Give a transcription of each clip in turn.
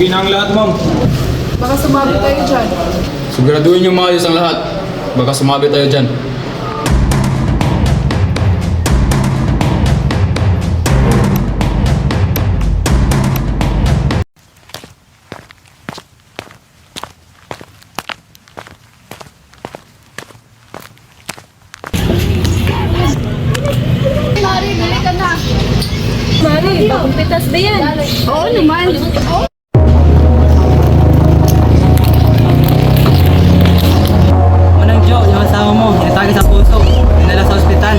Okay na ang lahat, ma'am. Baka sumabi tayo dyan. Siguraduhin yung maayos ang lahat. Baka sumabi tayo dyan. Mari, bili ka na. Mari, bagong pitas ba yan? Oo naman. Unang Jo, yung asawa mo, inatake sa puso, dinala sa ospital.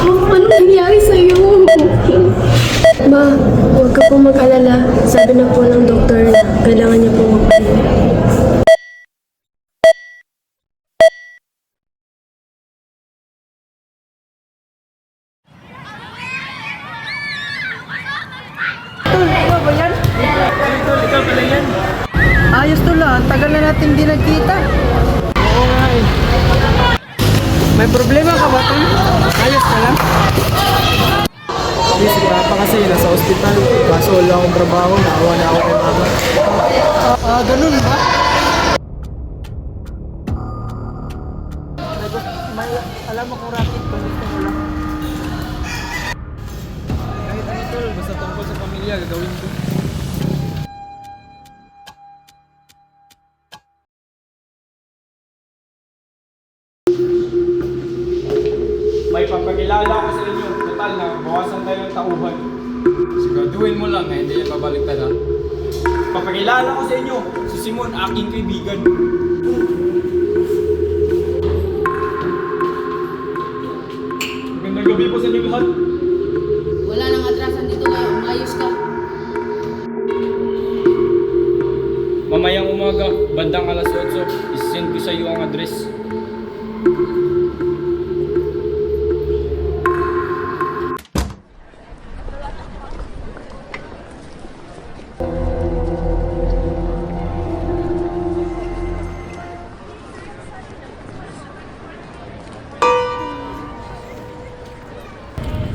Ano nangyari sa'yo? Ma, huwag ka po mag-alala. Sabi na po ng doktor na kailangan niya po magpahinga. Ayos to lang, tagal na natin di nagkita. Oo nga eh. May problema ka ba, Tol? Ayos ka lang? Si Papa kasi nasa ospital, kaso wala akong trabaho, naawa na ako kay Mama. Ganun ba? May alam mo kung racket kung gusto mo lang. Kahit ano Tol, basta tungkol sa pamilya, gagawin ko. May papakilala ko sa inyo. Total na, bawasan tayo ng tauhan. Siguraduhin mo lang na hindi yan babaliktad, ha? Papakilala ko sa inyo, si Simon, aking kaibigan. Magandang gabi po sa inyo lahat. Wala nang atrasan dito na. Umayos ka. Mamayang umaga, bandang alas 8, isisend ko sa iyo ang address.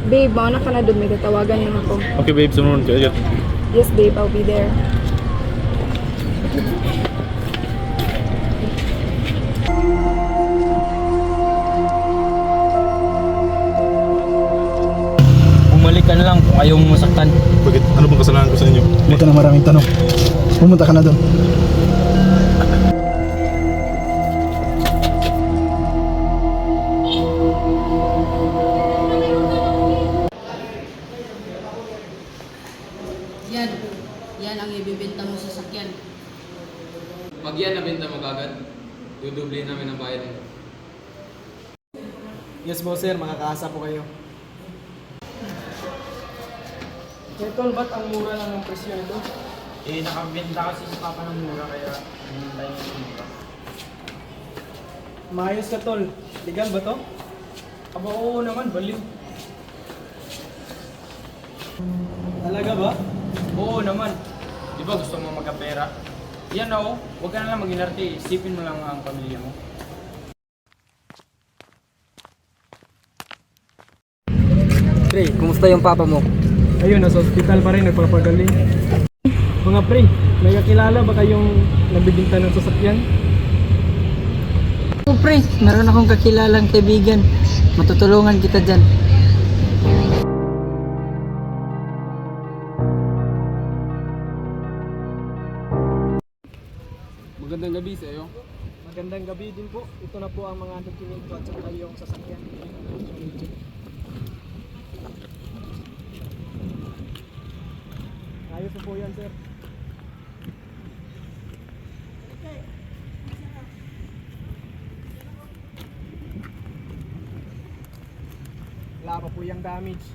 Babe, mauna ka na doon. May tatawagan lang ako. Okay babe, sumunod ka agad. Yes, babe. I'll be there. Bumalik ka na lang kung ayaw mo masaktan. Bakit? Ano bang kasalanan ko sa inyo? Huwag ka na maraming tanong. Pumunta ka na doon. Yan. Yan ang ibibenta mo sa sakyan. Pag yan nabenta mo kagad, dudubli namin ang bayad mo. Yes po sir, makakaasa po kayo. Kaya Tol, ba't ang mura lang ng presyo nito? Eh, nakabenta kasi si Papa ng mura, kaya hinintay niya yung mura. Maayos ka Tol. Legal ba to? Aba, oo naman, baliw. Talaga ba? Oo naman. Di ba gusto mo magkapera? Yan na, oh. Huwag ka na lang mag-inarte. Isipin mo lang ang pamilya mo. Pre, kumusta yung papa mo? Ayun, nasa ospital pa rin, nagpapagaling. Mga pre, may kakilala ba kayong nagbibinta ng sasakyan? Oh, pre, meron akong kakilalang kaibigan. Matutulungan kita dyan. Magandang gabi sa iyo. Magandang gabi din po. Ito na po ang mga dokumento at saka yung sasakyan. Ayos na po yan, sir. Wala pa po yung damage.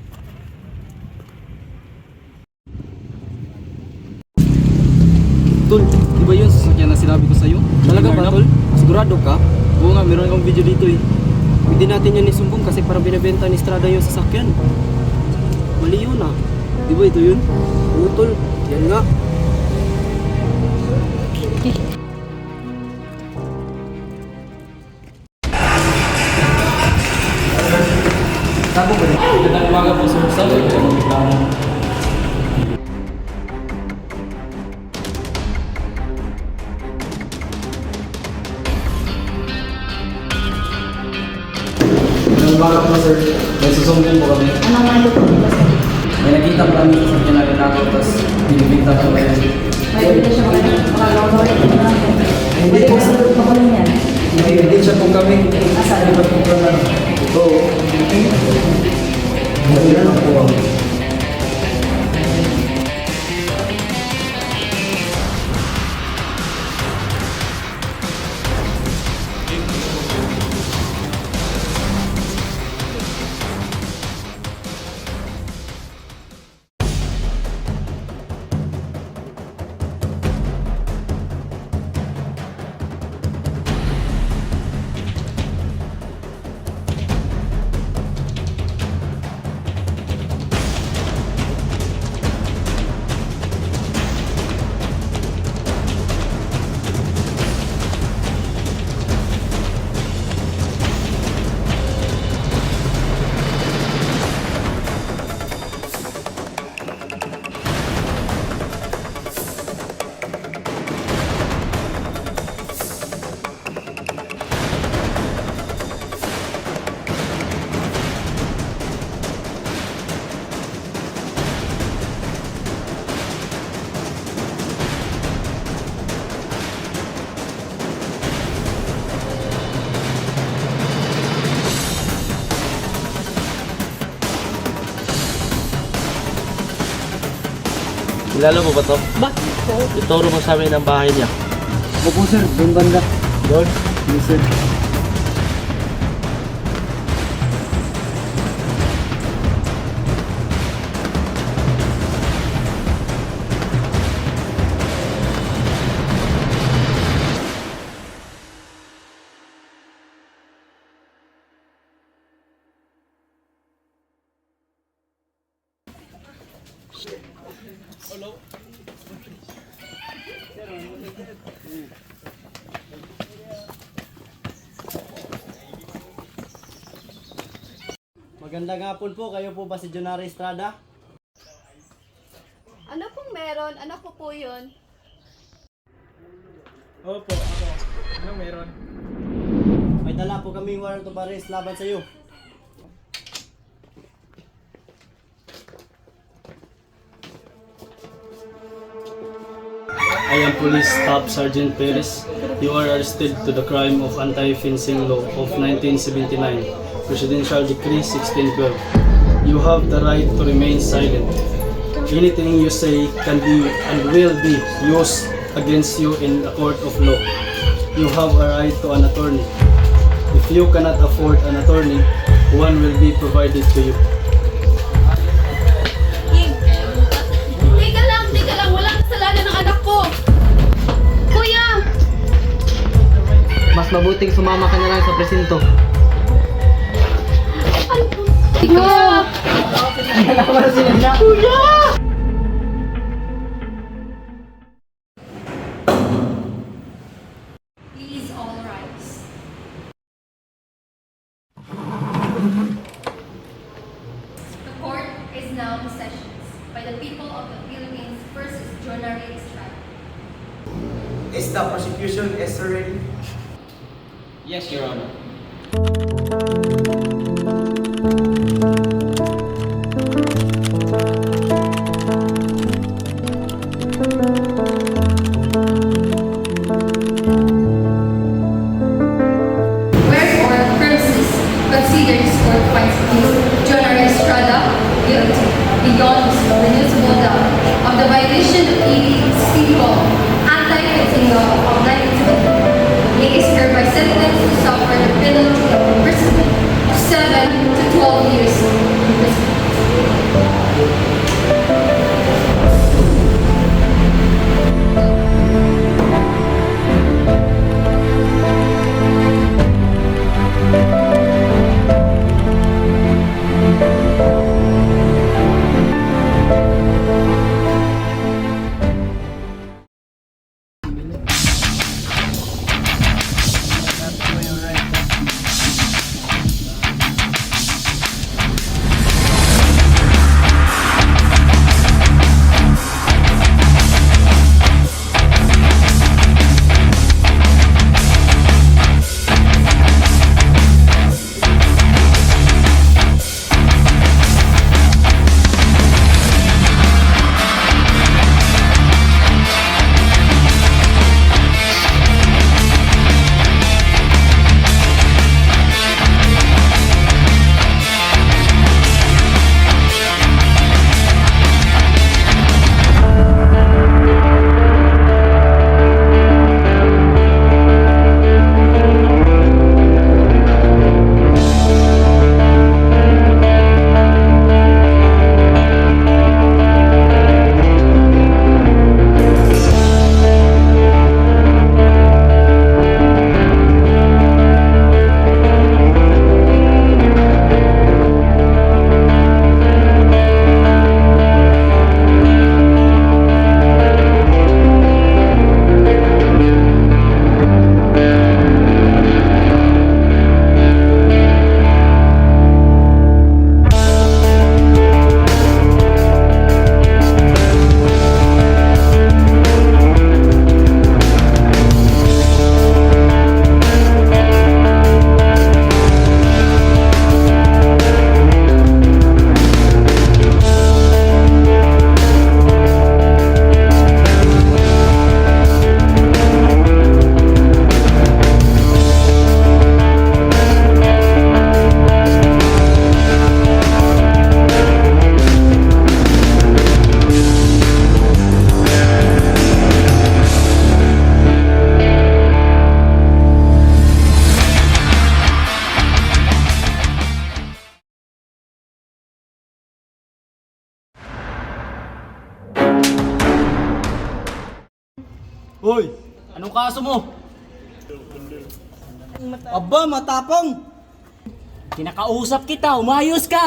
Tol, di ba yun sasakyan na sinabi ko sa'yo? Talaga ba, Tol? Sigurado ka? Oo nga, meron akong video dito eh. Pwede natin yan isumbong kasi parang binibenta ni Estrada yung sasakyan. Mali yun ah. Di ba ito yun? Oo, Tol. Yan nga. backup po sir. May susundin po kami. Anong mga ito? May nakita po kami sa sakyan namin natin, tapos binibigta po kayo. May pwede siya makalawa. Hindi po sir. Hindi siya po kami. Asan? Hindi ba po kami? Ito. Hindi na po kami. Kilala mo ba to? Bakit po? Ituro mo sa amin ang bahay niya. Opo sir, doon banda. Doon? Yes sir. Magandang hapon po, kayo po ba si Jonary Estrada? Ano pong meron? Ano po yun? Opo, ako. Ano meron? May dala po kaming warrant of arrest laban sa iyo. I am Police Staff Sergeant Perez. You are arrested to the crime of anti-fencing law of 1979, Presidential Decree 1612. You have the right to remain silent. Anything you say can be and will be used against you in a court of law. You have a right to an attorney. If you cannot afford an attorney, one will be provided to you. Teka lang, walang kasalanan ng anak ko! Kuya! Mas mabuting sumama ka na lang sa presinto. Kuya! Please all rise. The court is now in sessions by the people of the Philippines versus Jonary Estrada. Is the prosecution ready? Yes, Your Honor. Wherefore, premises, consider this court finds Jonary Estrada guilty beyond reasonable doubt of the violation of 16 law, anti-fencing law of 1970. He is hereby sentenced to suffer the penalty of imprisonment Hoy, anong kaso mo? Aba, matapang! Kinakausap kita, umayos ka!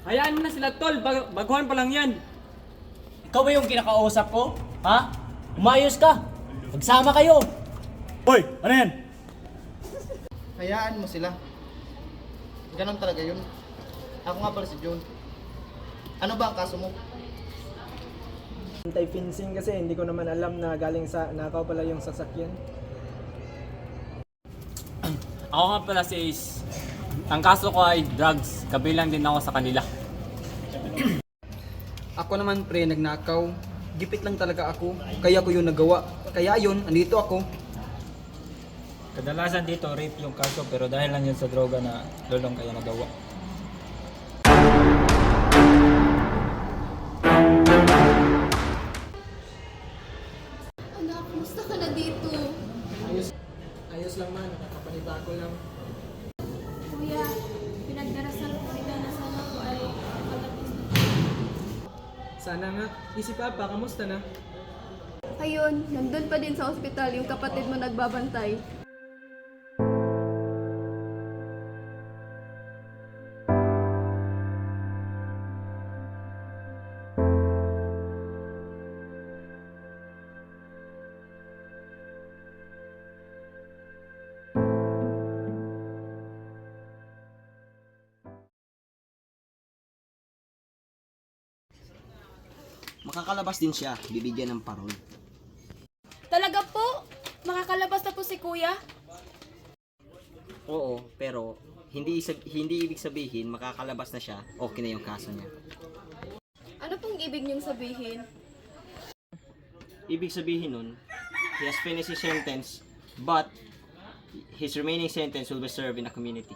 Hayaan mo na sila, tol. Baguhan pa lang yan. Ikaw ba yung kinakausap ko? Ha? Umayos ka! Magsama kayo! Hoy, ano yan? Hayaan mo sila. Ganon talaga yun. Ako nga pala si John. Ano ba ang kaso mo? Anti-fencing kasi hindi ko naman alam na galing sa nakaw pala yung sasakyan. Ako nga pala si Ace. Ang kaso ko ay drugs. Kabilang din ako sa kanila. Ako naman pre, nagnakaw. Gipit lang talaga ako. Kaya ko yun nagawa. Kaya yun, andito ako. Kadalasan dito, rape yung kaso pero dahil lang yun sa droga na lulong kaya nagawa. Anak, kumusta ka na dito? Ayos lang man, nakakapanibago lang. Kuya, pinagdarasal ko kita na sana ko ay makatapos na. Sana nga. Si Papa, kamusta na? Ayun, nandun pa din sa ospital yung kapatid mo nagbabantay. Makakalabas din siya, bibigyan ng parol. Talaga po? Makakalabas na po si Kuya? Oo, pero hindi ibig sabihin makakalabas na siya, okay na yung kaso niya. Ano pong ibig niyong sabihin? Ibig sabihin nun, he has finished his sentence, but his remaining sentence will be served in the community.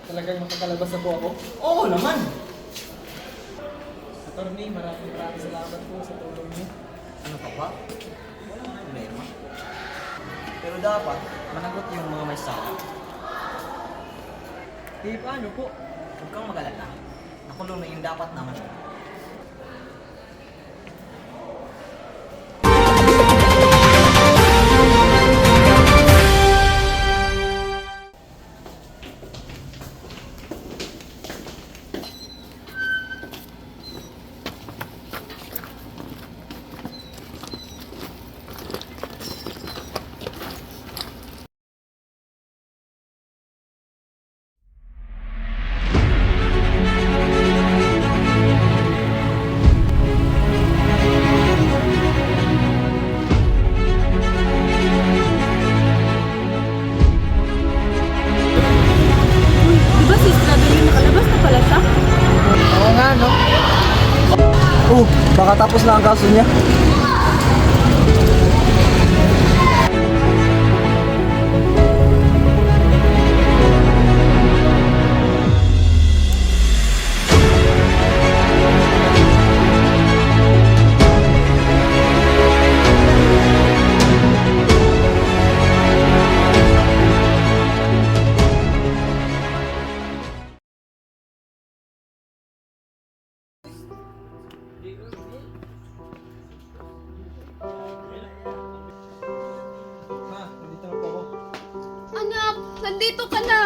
Talagang makakalabas na po ako. Oo naman! Attorney, maraming salamat po sa tulong niyo. Ano pa ba? Walang problema. Pero dapat, managot yung mga may sala. Paano po? Huwag kang mag-alala. Nakulong na yung dapat naman. Di ba si Estrada yung nakalabas na pala siya? Oo nga, no? Baka tapos na ang kaso niya. Ma, nandito na po ako. Anak, nandito ka na!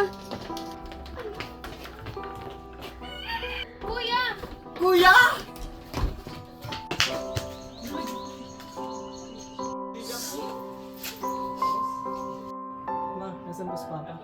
Kuya! Kuya! Ma, nasan ba si Papa?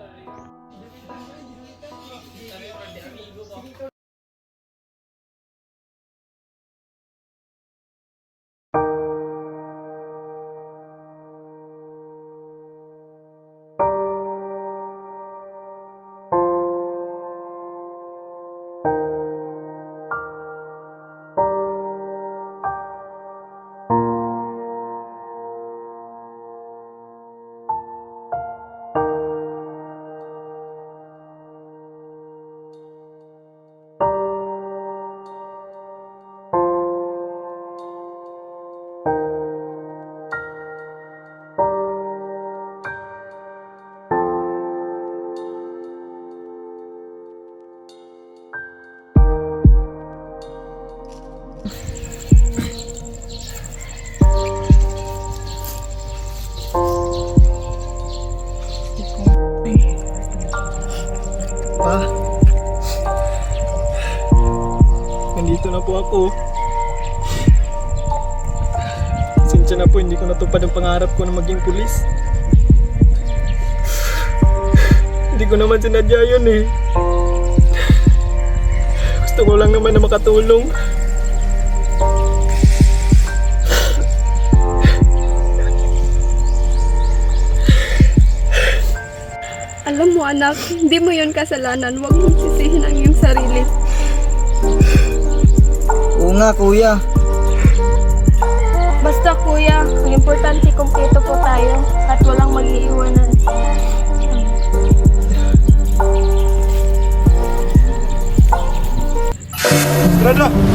ko. Sinsya na po, hindi ko natupad ang pangarap ko na maging pulis. Hindi ko naman sinadya yun eh. Gusto ko lang naman na makatulong. Alam mo anak, hindi mo yun kasalanan. Huwag mong sisihin ang iyong sarili. Oo nga, kuya. Basta kuya, ang importante kumpleto po tayo at walang mag-iiwanan. Rada!